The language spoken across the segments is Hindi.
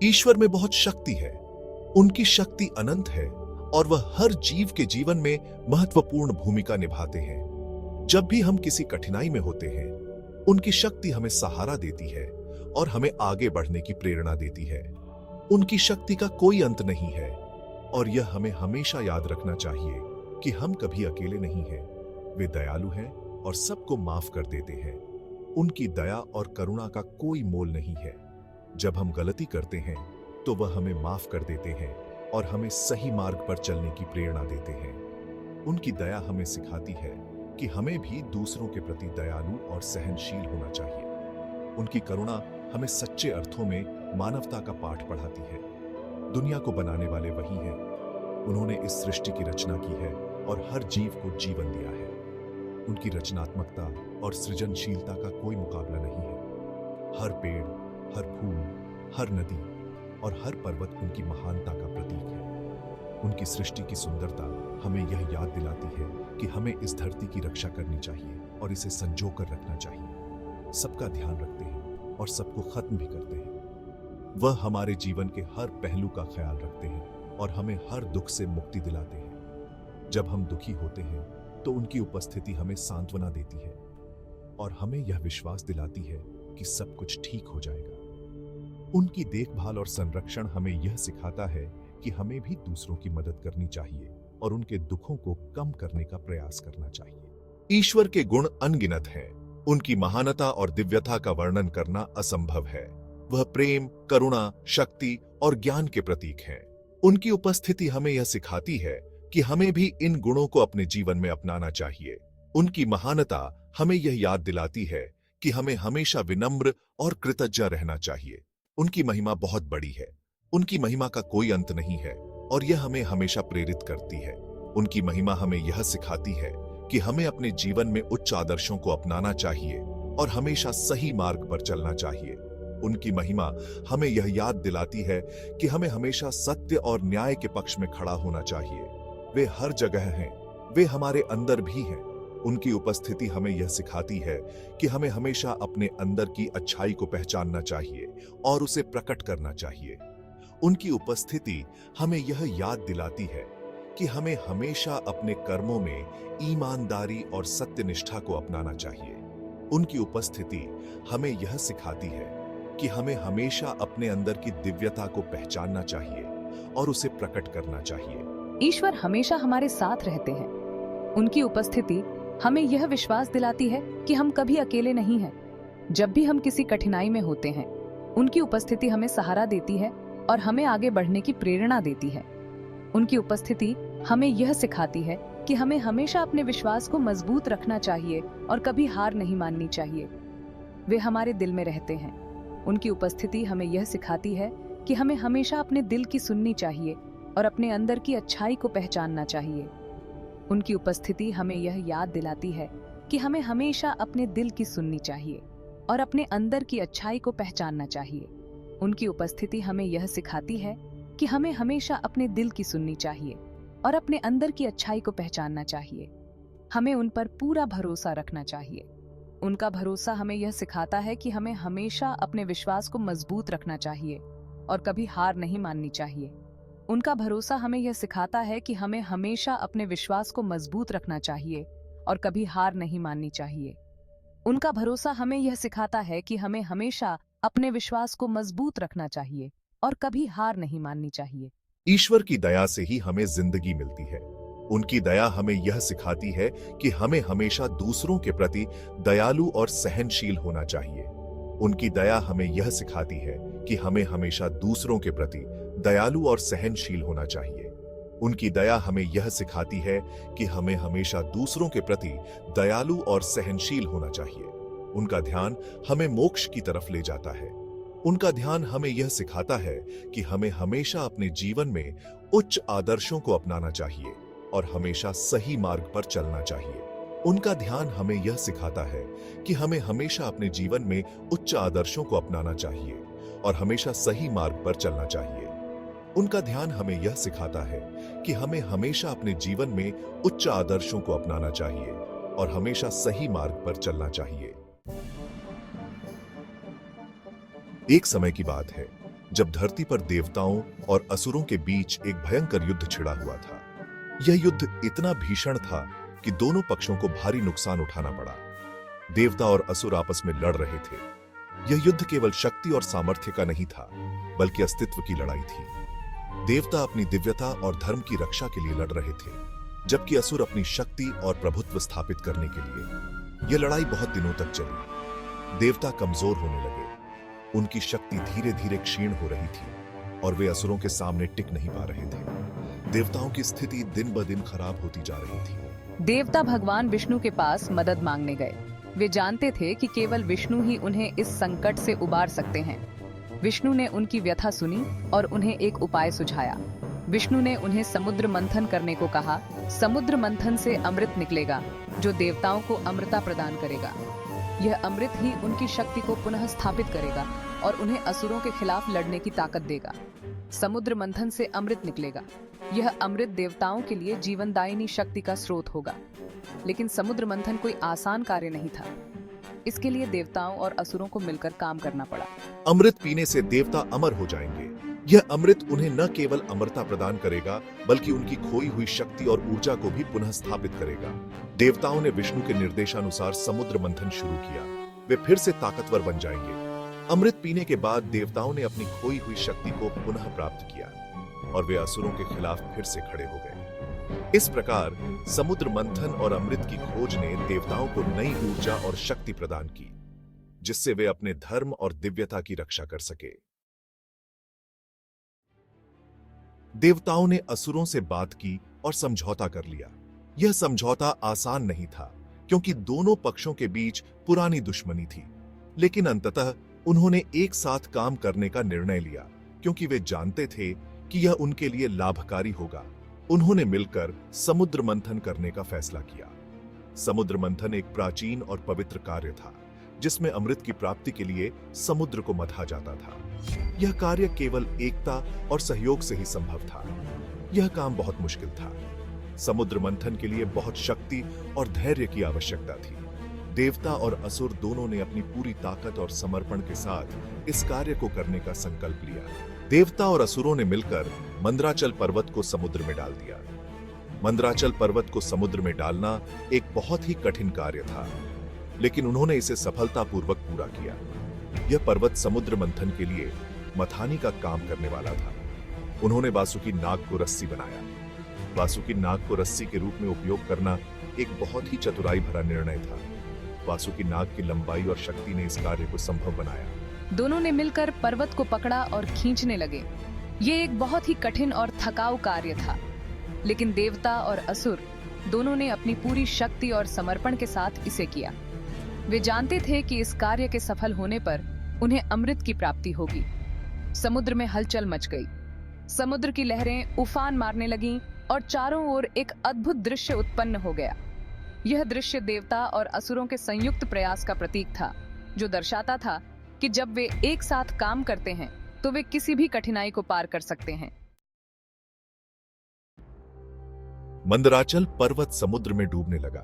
ईश्वर में बहुत शक्ति है। उनकी शक्ति अनंत है और वह हर जीव के जीवन में महत्वपूर्ण भूमिका निभाते हैं। जब भी हम किसी कठिनाई में होते हैं, उनकी शक्ति हमें सहारा देती है और हमें आगे बढ़ने की प्रेरणा देती है। उनकी शक्ति का कोई अंत नहीं है और यह हमें हमेशा याद रखना चाहिए कि हम कभी अकेले नहीं हैं। वे दयालु हैं और सबको माफ कर देते हैं। उनकी दया और करुणा का कोई मोल नहीं है। जब हम गलती करते हैं तो वह हमें माफ कर देते हैं और हमें सही मार्ग पर चलने की प्रेरणा देते हैं। उनकी दया हमें सिखाती है कि हमें भी दूसरों के प्रति दयालु और सहनशील होना चाहिए। उनकी करुणा हमें सच्चे अर्थों में मानवता का पाठ पढ़ाती है। दुनिया को बनाने वाले वही हैं। उन्होंने इस सृष्टि की रचना की है और हर जीव को जीवन दिया है। उनकी रचनात्मकता और सृजनशीलता का कोई मुकाबला नहीं है। हर पेड़, हर फूल, हर नदी और हर पर्वत उनकी महानता का प्रतीक है। उनकी सृष्टि की सुंदरता हमें यह याद दिलाती है कि हमें इस धरती की रक्षा करनी चाहिए और इसे संजो कर रखना चाहिए। सबका ध्यान रखते हैं और सबको खत्म भी करते हैं। वह हमारे जीवन के हर पहलू का ख्याल रखते हैं और हमें हर दुख से मुक्ति दिलाते हैं। जब हम दुखी होते हैं तो उनकी उपस्थिति हमें सांत्वना देती है और हमें यह विश्वास दिलाती है कि सब कुछ ठीक हो जाएगा। उनकी देखभाल और संरक्षण हमें यह सिखाता है कि हमें भी दूसरों की मदद करनी चाहिए और उनके दुखों को कम करने का प्रयास करना चाहिए। ईश्वर के गुण अनगिनत हैं। उनकी महानता और दिव्यता का वर्णन करना असंभव है। वह प्रेम, करुणा, शक्ति और ज्ञान के प्रतीक हैं। उनकी उपस्थिति हमें यह सिखाती है कि हमें भी इन गुणों को अपने जीवन में अपनाना चाहिए। उनकी महानता हमें यह याद दिलाती है कि हमें हमेशा विनम्र और कृतज्ञ रहना चाहिए। उनकी महिमा बहुत बड़ी है। उनकी महिमा का कोई अंत नहीं है और यह हमें हमेशा प्रेरित करती है। उनकी महिमा हमें यह सिखाती है कि हमें अपने जीवन में उच्च आदर्शों को अपनाना चाहिए और हमेशा सही मार्ग पर चलना चाहिए। उनकी महिमा हमें यह याद दिलाती है कि हमें हमेशा सत्य और न्याय के पक्ष में खड़ा होना चाहिए। वे हर जगह हैं, वे हमारे अंदर भी हैं। उनकी उपस्थिति हमें यह सिखाती है कि हमें हमेशा अपने अंदर की अच्छाई को पहचानना चाहिए और उसे प्रकट करना चाहिए। उनकी उपस्थिति हमें यह याद दिलाती है कि हमें हमेशा अपने कर्मों में ईमानदारी और सत्यनिष्ठा को अपनाना चाहिए। उनकी उपस्थिति हमें यह सिखाती है कि हमें हमेशा अपने अंदर की दिव्यता को पहचानना चाहिए और उसे प्रकट करना चाहिए। ईश्वर हमेशा हमारे साथ रहते हैं। उनकी उपस्थिति हमें यह विश्वास दिलाती है कि हम कभी अकेले नहीं हैं। जब भी हम किसी कठिनाई में होते हैं, उनकी उपस्थिति हमें सहारा देती है और हमें आगे बढ़ने की प्रेरणा देती है। उनकी उपस्थिति हमें यह सिखाती है कि हमें हमेशा अपने विश्वास को मजबूत रखना चाहिए और कभी हार नहीं माननी चाहिए। वे हमारे दिल में रहते हैं। उनकी उपस्थिति हमें यह सिखाती है कि हमें हमेशा अपने दिल की सुननी चाहिए और अपने अंदर की अच्छाई को पहचानना चाहिए। उनकी उपस्थिति हमें यह याद दिलाती है कि हमें हमेशा अपने दिल की सुननी चाहिए और अपने अंदर की अच्छाई को पहचानना चाहिए। उनकी उपस्थिति हमें यह सिखाती है कि हमें हमेशा अपने दिल की सुननी चाहिए और अपने अंदर की अच्छाई को पहचानना चाहिए। हमें उन पर पूरा भरोसा रखना चाहिए। उनका भरोसा हमें यह सिखाता है कि हमें हमेशा अपने विश्वास को मजबूत रखना चाहिए और कभी हार नहीं माननी चाहिए। उनका भरोसा हमें यह सिखाता है कि हमें हमेशा अपने विश्वास को मजबूत रखना चाहिए और कभी हार नहीं माननी चाहिए। उनका भरोसा हमें यह सिखाता है कि हमें हमेशा अपने विश्वास को मजबूत रखना चाहिए और कभी हार नहीं माननी चाहिए। ईश्वर की दया से ही हमें जिंदगी मिलती है। उनकी दया हमें यह सिखाती है कि हमें हमेशा दूसरों के प्रति दयालु और सहनशील होना चाहिए। उनकी दया हमें यह सिखाती है कि हमें हमेशा दूसरों के प्रति दयालु और सहनशील होना चाहिए। उनकी दया हमें यह सिखाती है कि हमें हमेशा दूसरों के प्रति दयालु और सहनशील होना चाहिए। उनका ध्यान हमें मोक्ष की तरफ ले जाता है। उनका ध्यान हमें यह सिखाता है कि हमें हमेशा अपने जीवन में उच्च आदर्शों को अपनाना चाहिए और हमेशा सही मार्ग पर चलना चाहिए। उनका ध्यान हमें यह सिखाता है कि हमें हमेशा अपने जीवन में उच्च आदर्शों को अपनाना चाहिए और हमेशा सही मार्ग पर चलना चाहिए। उनका ध्यान हमें यह सिखाता है कि हमें हमेशा अपने जीवन में उच्च आदर्शों को अपनाना चाहिए और हमेशा सही मार्ग पर चलना चाहिए। एक समय की बात है, जब धरती पर देवताओं और असुरों के बीच एक भयंकर युद्ध छिड़ा हुआ था। यह युद्ध इतना भीषण था कि दोनों पक्षों को भारी नुकसान उठाना पड़ा। देवता और असुर आपस में लड़ रहे थे। यह युद्ध केवल शक्ति और सामर्थ्य का नहीं था, बल्कि अस्तित्व की लड़ाई थी। देवता अपनी दिव्यता और धर्म की रक्षा के लिए लड़ रहे थे, जबकि असुर अपनी शक्ति और प्रभुत्व स्थापित करने के लिए। यह लड़ाई बहुत दिनों तक चली। देवता कमजोर होने लगे, उनकी शक्ति धीरे धीरे क्षीण हो रही थी और वे असुरों के सामने टिक नहीं पा रहे थे। देवताओं की स्थिति दिन ब दिन खराब होती जा रही थी। देवता भगवान विष्णु के पास मदद मांगने गए। वे जानते थे कि केवल विष्णु ही उन्हें इस संकट से उबार सकते हैं। विष्णु ने उनकी व्यथा सुनी और उन्हें एक उपाय सुझाया। विष्णु ने उन्हें समुद्र मंथन करने को कहा। समुद्र मंथन से अमृत निकलेगा, जो देवताओं को अमृता प्रदान करेगा। यह अमृत ही उनकी शक्ति को पुनः स्थापित करेगा और उन्हें असुरों के खिलाफ लड़ने की ताकत देगा। समुद्र मंथन से अमृत निकलेगा। यह अमृत देवताओं के लिए जीवनदायिनी शक्ति का स्रोत होगा। लेकिन समुद्र मंथन कोई आसान कार्य नहीं था। इसके लिए देवताओं और असुरों को मिलकर काम करना पड़ा। अमृत पीने से देवता अमर हो जाएंगे। यह अमृत उन्हें न केवल अमरता प्रदान करेगा, बल्कि उनकी खोई हुई शक्ति और ऊर्जा को भी पुनः स्थापित करेगा। देवताओं ने विष्णु के निर्देशानुसार समुद्र मंथन शुरू किया। वे फिर से ताकतवर बन जाएंगे। अमृत पीने के बाद देवताओं ने अपनी खोई हुई शक्ति को पुनः प्राप्त किया और वे असुरों के खिलाफ फिर से खड़े हो गए। इस प्रकार समुद्र मंथन और अमृत की खोज ने देवताओं को नई ऊर्जा और शक्ति प्रदान की, जिससे वे अपने धर्म और दिव्यता की रक्षा कर सके। देवताओं ने असुरों से बात की और समझौता कर लिया। यह समझौता आसान नहीं था, क्योंकि दोनों पक्षों के बीच पुरानी दुश्मनी थी। लेकिन अंततः उन्होंने एक साथ काम करने का निर्णय लिया, क्योंकि वे जानते थे कि यह उनके लिए लाभकारी होगा। उन्होंने मिलकर समुद्र मंथन करने का फैसला किया। समुद्र मंथन एक प्राचीन और पवित्र कार्य था, जिसमें अमृत की प्राप्ति के लिए समुद्र को मथा जाता था। यह कार्य केवल एकता और सहयोग से ही संभव था। यह काम बहुत मुश्किल था। समुद्र मंथन के लिए बहुत शक्ति और धैर्य की आवश्यकता थी। देवता और असुर दोनों ने अपनी पूरी ताकत और समर्पण के साथ इस कार्य को करने का संकल्प लिया। देवता और असुरों ने मिलकर मंदराचल पर्वत को समुद्र में डाल दिया। मंदराचल पर्वत को समुद्र में डालना एक बहुत ही कठिन कार्य था, लेकिन उन्होंने इसे सफलतापूर्वक पूरा किया। यह पर्वत समुद्र मंथन के लिए मथानी का काम करने वाला था। उन्होंने वासुकी नाग को रस्सी बनाया। वासुकी नाग को रस्सी के रूप में उपयोग करना एक बहुत ही चतुराई भरा निर्णय था। वासुकी नाग की लंबाई और शक्ति ने इस कार्य को संभव बनाया। दोनों ने मिलकर पर्वत को पकड़ा और खींचने लगे। ये एक बहुत ही कठिन और थकाऊ कार्य था, लेकिन देवता और असुर दोनों ने अपनी पूरी शक्ति और समर्पण के साथ इसे किया। वे जानते थे कि इस कार्य के सफल होने पर उन्हें अमृत की प्राप्ति होगी। समुद्र में हलचल मच गई। समुद्र की लहरें उफान मारने लगीं और चारों ओर एक अद्भुत दृश्य उत्पन्न हो गया। यह दृश्य देवता और असुरों के संयुक्त प्रयास का प्रतीक था, जो दर्शाता था कि जब वे एक साथ काम करते हैं तो वे किसी भी कठिनाई को पार कर सकते हैं। मंदराचल पर्वत समुद्र में डूबने लगा।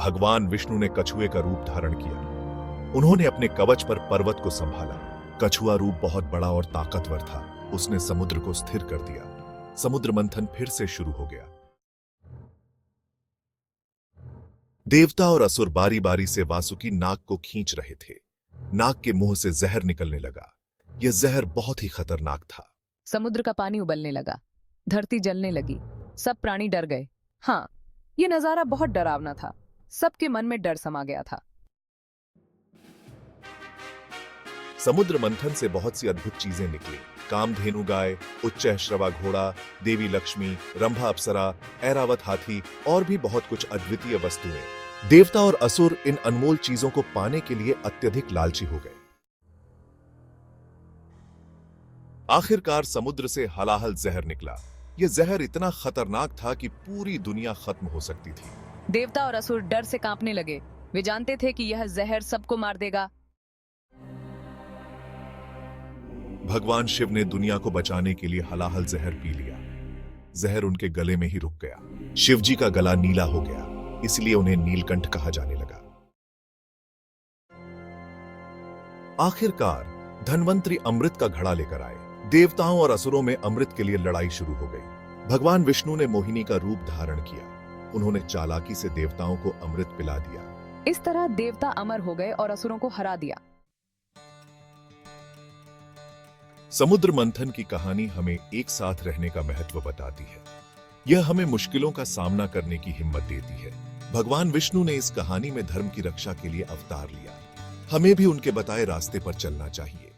भगवान विष्णु ने कछुए का रूप धारण किया। उन्होंने अपने कवच पर पर्वत को संभाला। कछुआ रूप बहुत बड़ा और ताकतवर था। उसने समुद्र को स्थिर कर दिया। समुद्र मंथन फिर से शुरू हो गया। देवता और असुर बारी बारी से वासुकी नाग को खींच रहे थे। नाग के मुंह से जहर निकलने लगा। यह जहर बहुत ही खतरनाक था। समुद्र का पानी उबलने लगा। धरती जलने लगी। सब प्राणी डर गए। हाँ, यह नजारा बहुत डरावना था। सबके मन में डर समा गया था। समुद्र मंथन से बहुत सी अद्भुत चीजें निकली। कामधेनु गाय, उच्चैःश्रवा घोड़ा, देवी लक्ष्मी, रंभा अप्सरा, ऐरावत हाथी और भी बहुत कुछ अद्वितीय वस्तुएं। देवता और असुर इन अनमोल चीजों को पाने के लिए अत्यधिक लालची हो गए। आखिरकार समुद्र से हलाहल जहर निकला। यह जहर इतना खतरनाक था कि पूरी दुनिया खत्म हो सकती थी। देवता और असुर डर से कांपने लगे। वे जानते थे कि यह जहर सबको मार देगा। भगवान शिव ने दुनिया को बचाने के लिए हलाहल जहर पी लिया। जहर उनके गले में ही रुक गया। शिवजी का गला नीला हो गया, इसलिए उन्हें नीलकंठ कहा जाने लगा। आखिरकार धन्वंतरी अमृत का घड़ा लेकर आए। देवताओं और असुरों में अमृत के लिए लड़ाई शुरू हो गई। भगवान विष्णु ने मोहिनी का रूप धारण किया। उन्होंने चालाकी से देवताओं को अमृत पिला दिया। इस तरह देवता अमर हो गए और असुरों को हरा दिया। समुद्र मंथन की कहानी हमें एक साथ रहने का महत्व बताती है। यह हमें मुश्किलों का सामना करने की हिम्मत देती है। भगवान विष्णु ने इस कहानी में धर्म की रक्षा के लिए अवतार लिया। हमें भी उनके बताए रास्ते पर चलना चाहिए।